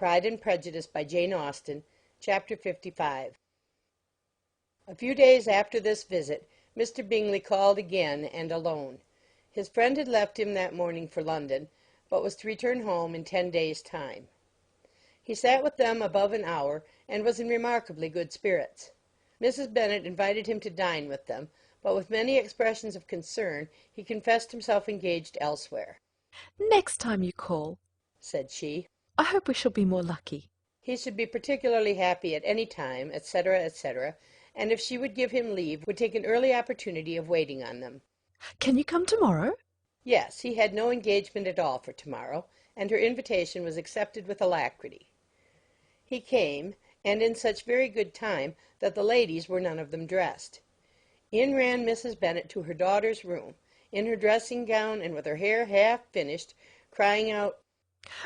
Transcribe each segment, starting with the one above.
Pride and Prejudice by Jane Austen, Chapter 55. A few days after this visit, Mr. Bingley called again, and alone. His friend had left him that morning for London, but was to return home in 10 days' time. He sat with them above an hour, and was in remarkably good spirits. Mrs. Bennet invited him to dine with them, but with many expressions of concern he confessed himself engaged elsewhere. "Next time you call," said she, "I hope we shall be more lucky." he should be particularly happy at any time, etc., etc., and if she would give him leave, would take an early opportunity of waiting on them. "Can you come tomorrow?" Yes, he had no engagement at all for tomorrow, and her invitation was accepted with alacrity. He came, and in such very good time that the ladies were none of them dressed. In ran Mrs. Bennet to her daughter's room, in her dressing gown and with her hair half finished, crying out,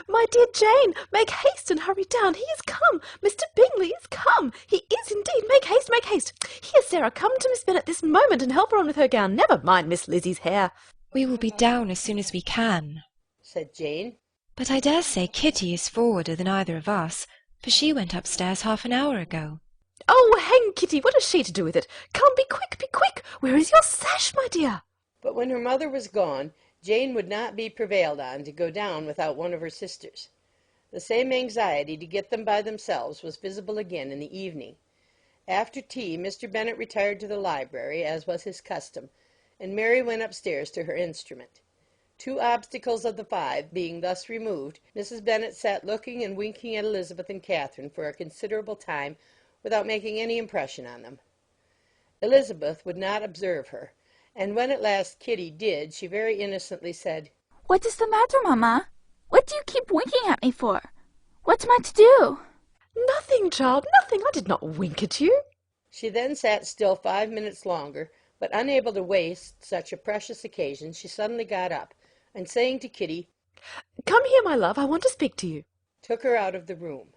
"My dear Jane, make haste and hurry down. He is come. Mr. Bingley is come. He is indeed. Make haste, make haste. Here, Sarah, come to Miss Bennet this moment and help her on with her gown. Never mind Miss Lizzie's hair." "We will be down as soon as we can," said Jane. "but I dare say Kitty is forwarder than either of us, for she went upstairs half an hour ago." "Oh, hang Kitty, what has she to do with it? Come, be quick, be quick. Where is your sash, my dear?" But when her mother was gone, Jane would not be prevailed on to go down without one of her sisters. The same anxiety to get them by themselves was visible again in the evening. After tea Mr. Bennet retired to the library, as was his custom, and Mary went upstairs to her instrument. 2 obstacles of the 5 being thus removed, Mrs. Bennet sat looking and winking at Elizabeth and Catherine for a considerable time without making any impression on them. Elizabeth would not observe her, and when at last Kitty did, she very innocently said, "What is the matter, mamma? What do you keep winking at me for? What am I to do?" "Nothing, child, nothing. I did not wink at you." She then sat still 5 minutes longer, but unable to waste such a precious occasion, she suddenly got up, and saying to Kitty, "Come here, my love, I want to speak to you," took her out of the room.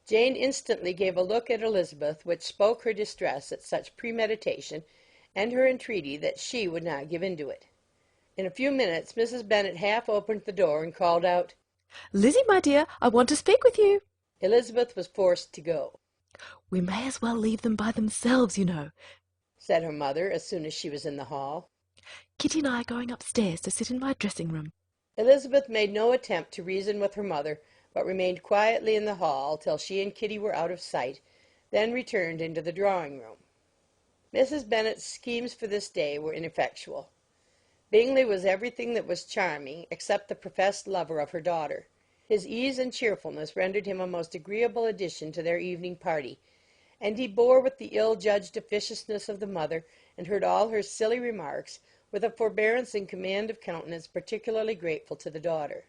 Jane instantly gave a look at Elizabeth which spoke her distress at such premeditation, and her entreaty that she would not give in to it. In a few minutes Mrs. Bennet half opened the door and called out, "Lizzie, my dear, I want to speak with you." Elizabeth was forced to go. "We may as well leave them by themselves, you know," said her mother as soon as she was in the hall. "Kitty and I are going upstairs to sit in my dressing-room." Elizabeth made no attempt to reason with her mother, but remained quietly in the hall till she and Kitty were out of sight, then returned into the drawing-room. Mrs. Bennet's schemes for this day were ineffectual. Bingley was everything that was charming, except the professed lover of her daughter. His ease and cheerfulness rendered him a most agreeable addition to their evening party, and he bore with the ill-judged officiousness of the mother, and heard all her silly remarks, with a forbearance and command of countenance particularly grateful to the daughter.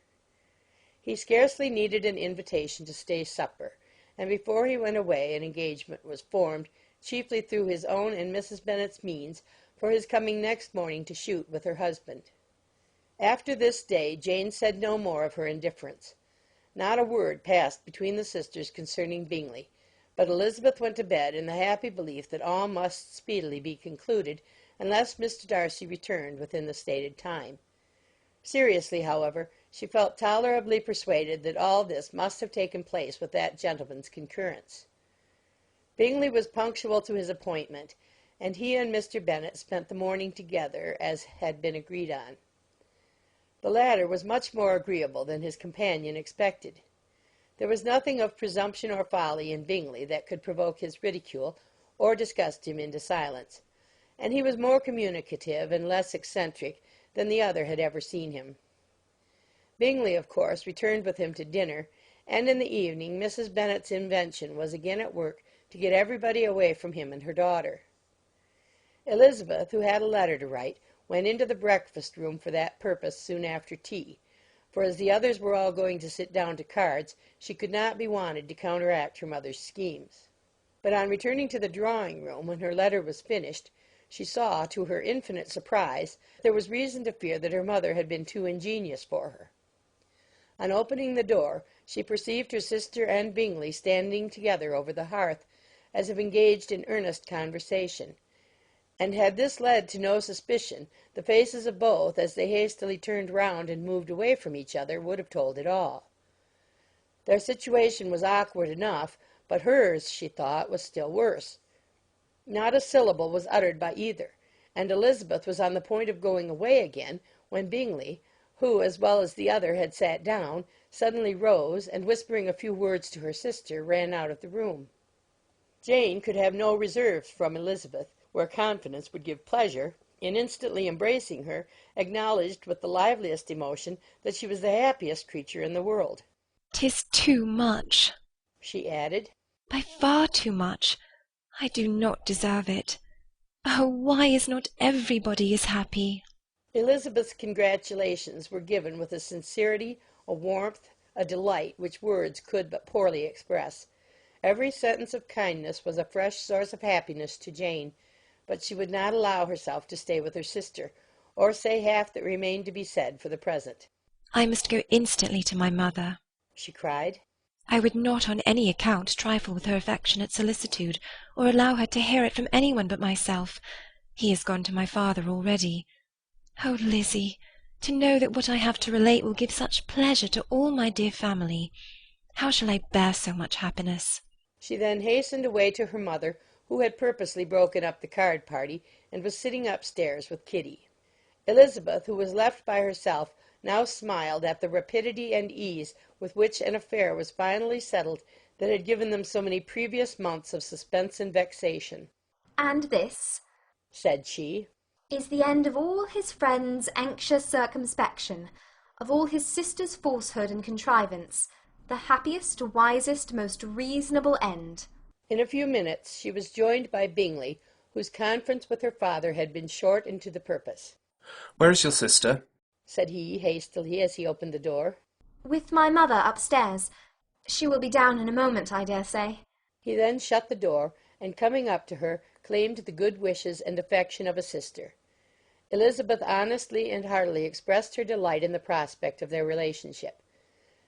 He scarcely needed an invitation to stay supper, and before he went away an engagement was formed, chiefly through his own and Mrs. Bennet's means, for his coming next morning to shoot with her husband. After this day Jane said no more of her indifference. Not a word passed between the sisters concerning Bingley, but Elizabeth went to bed in the happy belief that all must speedily be concluded, unless Mr. Darcy returned within the stated time. Seriously, however, she felt tolerably persuaded that all this must have taken place with that gentleman's concurrence. Bingley was punctual to his appointment, and he and Mr. Bennet spent the morning together, as had been agreed on. The latter was much more agreeable than his companion expected. There was nothing of presumption or folly in Bingley that could provoke his ridicule or disgust him into silence, and he was more communicative and less eccentric than the other had ever seen him. Bingley, of course, returned with him to dinner, and in the evening Mrs. Bennet's invention was again at work to get everybody away from him and her daughter. Elizabeth, who had a letter to write, went into the breakfast-room for that purpose soon after tea, for as the others were all going to sit down to cards, she could not be wanted to counteract her mother's schemes. But on returning to the drawing-room, when her letter was finished, she saw, to her infinite surprise, there was reason to fear that her mother had been too ingenious for her. On opening the door, she perceived her sister and Bingley standing together over the hearth, as if engaged in earnest conversation, and had this led to no suspicion, the faces of both, as they hastily turned round and moved away from each other, would have told it all. Their situation was awkward enough, but hers, she thought, was still worse. Not a syllable was uttered by either, and Elizabeth was on the point of going away again when Bingley, who, as well as the other, had sat down, suddenly rose, and whispering a few words to her sister, ran out of the room. Jane could have no reserves from Elizabeth, where confidence would give pleasure, and instantly embracing her, acknowledged with the liveliest emotion that she was the happiest creature in the world. "'Tis too much," she added. "by far too much. I do not deserve it. Oh, why is not everybody as happy?" Elizabeth's congratulations were given with a sincerity, a warmth, a delight which words could but poorly express. Every sentence of kindness was a fresh source of happiness to Jane, but she would not allow herself to stay with her sister, or say half that remained to be said for the present. "I must go instantly to my mother," she cried. "I would not on any account trifle with her affectionate solicitude, or allow her to hear it from any one but myself. He is gone to my father already. Oh, Lizzie, to know that what I have to relate will give such pleasure to all my dear family. How shall I bear so much happiness?" She then hastened away to her mother, who had purposely broken up the card party, and was sitting upstairs with Kitty. Elizabeth, who was left by herself, now smiled at the rapidity and ease with which an affair was finally settled that had given them so many previous months of suspense and vexation. "And this," said she, "is the end of all his friends' anxious circumspection, of all his sister's falsehood and contrivance, the happiest, wisest, most reasonable end." In a few minutes she was joined by Bingley, whose conference with her father had been short and to the purpose. "Where is your sister?" said he hastily as he opened the door. "With my mother upstairs. She will be down in a moment, I dare say." He then shut the door, and coming up to her, claimed the good wishes and affection of a sister. Elizabeth honestly and heartily expressed her delight in the prospect of their relationship.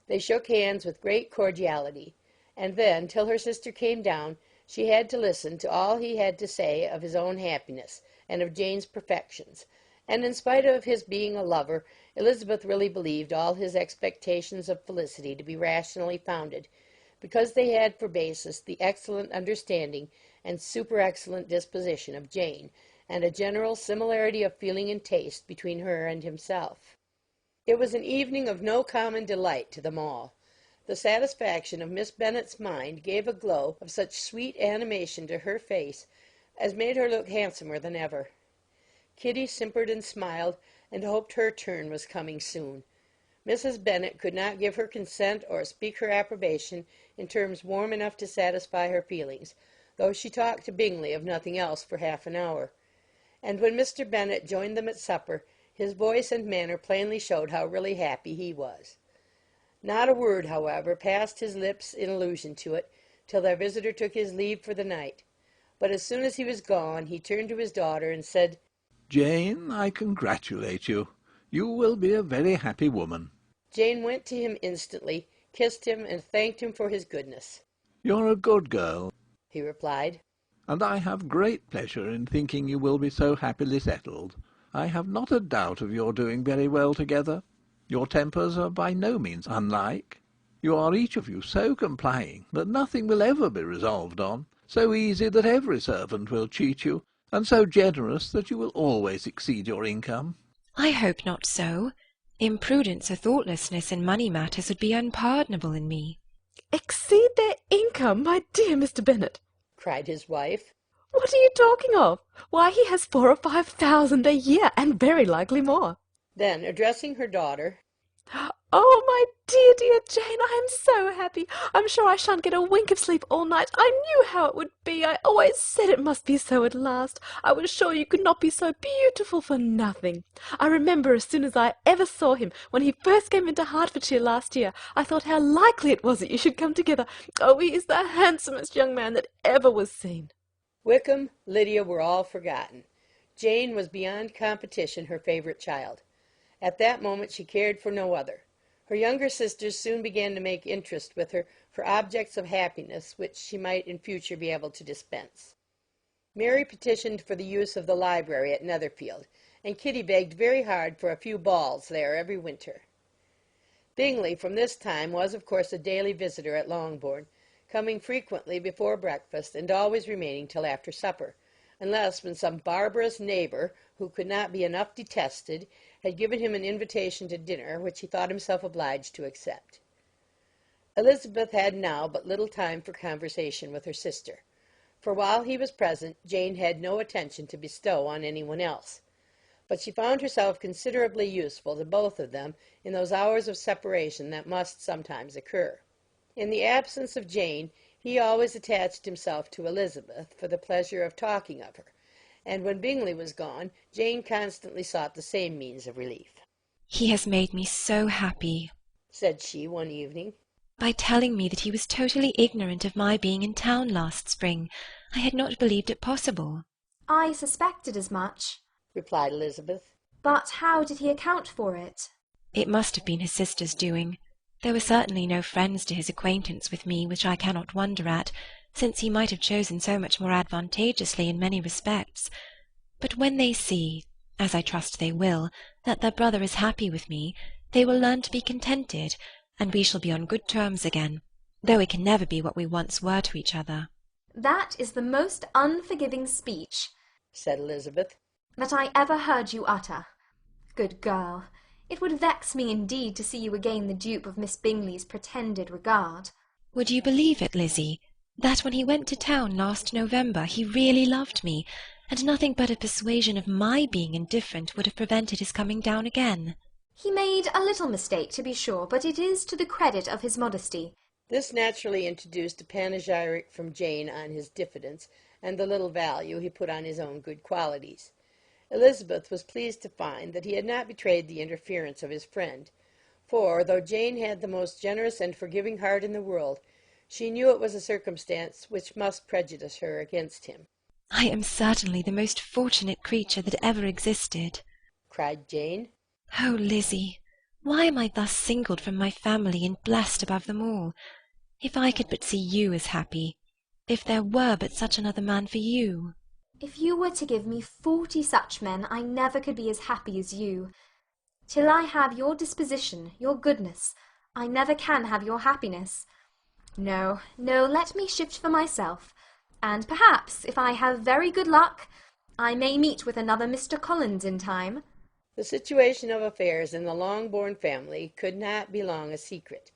They shook hands with great cordiality, and then, till her sister came down, she had to listen to all he had to say of his own happiness, and of Jane's perfections, and in spite of his being a lover, Elizabeth really believed all his expectations of felicity to be rationally founded, because they had for basis the excellent understanding and super-excellent disposition of Jane, and a general similarity of feeling and taste between her and himself. It was an evening of no common delight to them all. The satisfaction of Miss Bennet's mind gave a glow of such sweet animation to her face as made her look handsomer than ever. Kitty simpered and smiled, and hoped her turn was coming soon. Mrs. Bennet could not give her consent or speak her approbation in terms warm enough to satisfy her feelings, though she talked to Bingley of nothing else for half an hour. And when Mr. Bennet joined them at supper, his voice and manner plainly showed how really happy he was. Not a word, however, passed his lips in allusion to it, till their visitor took his leave for the night. But as soon as he was gone, he turned to his daughter and said, "Jane, I congratulate you. You will be a very happy woman." Jane went to him instantly, kissed him, and thanked him for his goodness. "You're a good girl," he replied, "and I have great pleasure in thinking you will be so happily settled. I have not a doubt of your doing very well together. Your tempers are by no means unlike. You are each of you so complying that nothing will ever be resolved on, so easy that every servant will cheat you, and so generous that you will always exceed your income." "I hope not so. Imprudence or thoughtlessness in money matters would be unpardonable in me." "Exceed their income, my dear Mr. Bennet!" cried his wife. "What are you talking of? Why, he has 4,000 or 5,000 a year, and very likely more." Then, addressing her daughter, "Oh, my dear, dear Jane, I am so happy. I'm sure I shan't get a wink of sleep all night. I knew how it would be. I always said it must be so at last. I was sure you could not be so beautiful for nothing. I remember as soon as I ever saw him, when he first came into Hertfordshire last year, I thought how likely it was that you should come together. Oh, he is the handsomest young man that ever was seen." Wickham, Lydia were all forgotten. Jane was beyond competition her favourite child. At that moment she cared for no other. Her younger sisters soon began to make interest with her for objects of happiness which she might in future be able to dispense. Mary petitioned for the use of the library at Netherfield, and Kitty begged very hard for a few balls there every winter. Bingley from this time was of course a daily visitor at Longbourn, coming frequently before breakfast and always remaining till after supper, unless when some barbarous neighbour, who could not be enough detested, had given him an invitation to dinner which he thought himself obliged to accept. Elizabeth had now but little time for conversation with her sister, for while he was present Jane had no attention to bestow on any one else. But she found herself considerably useful to both of them in those hours of separation that must sometimes occur. In the absence of Jane, he always attached himself to Elizabeth for the pleasure of talking of her, and when Bingley was gone, Jane constantly sought the same means of relief. "He has made me so happy," said she one evening, "by telling me that he was totally ignorant of my being in town last spring. I had not believed it possible." I suspected as much, replied Elizabeth. But how did he account for it? "It must have been his sister's doing. There were certainly no friends to his acquaintance with me, which I cannot wonder at, since he might have chosen so much more advantageously in many respects. But when they see, as I trust they will, that their brother is happy with me, they will learn to be contented, and we shall be on good terms again, though we can never be what we once were to each other." That is the most unforgiving speech, said Elizabeth, that I ever heard you utter. Good girl, it would vex me indeed to see you again the dupe of Miss Bingley's pretended regard. "Would you believe it, Lizzie, that when he went to town last November he really loved me, and nothing but a persuasion of my being indifferent would have prevented his coming down again?" He made a little mistake, to be sure, but it is to the credit of his modesty. This naturally introduced a panegyric from Jane on his diffidence, and the little value he put on his own good qualities. Elizabeth was pleased to find that he had not betrayed the interference of his friend, for, though Jane had the most generous and forgiving heart in the world, she knew it was a circumstance which must prejudice her against him. "I am certainly the most fortunate creature that ever existed," cried Jane. "Oh, Lizzie, why am I thus singled from my family and blessed above them all? If I could but see you as happy, if there were but such another man for you!" If you were to give me 40 such men, I never could be as happy as you. Till I have your disposition, your goodness, I never can have your happiness. No, no, let me shift for myself, and perhaps, if I have very good luck, I may meet with another Mr. Collins in time. The situation of affairs in the Longbourn family could not be long a secret.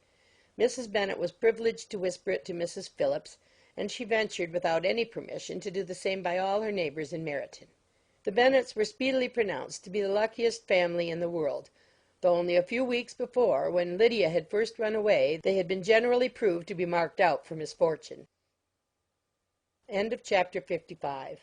Mrs. Bennet was privileged to whisper it to Mrs. Phillips, and she ventured without any permission to do the same by all her neighbours in Meryton. The Bennets were speedily pronounced to be the luckiest family in the world, though only a few weeks before, when Lydia had first run away, they had been generally proved to be marked out for misfortune. End of chapter 55.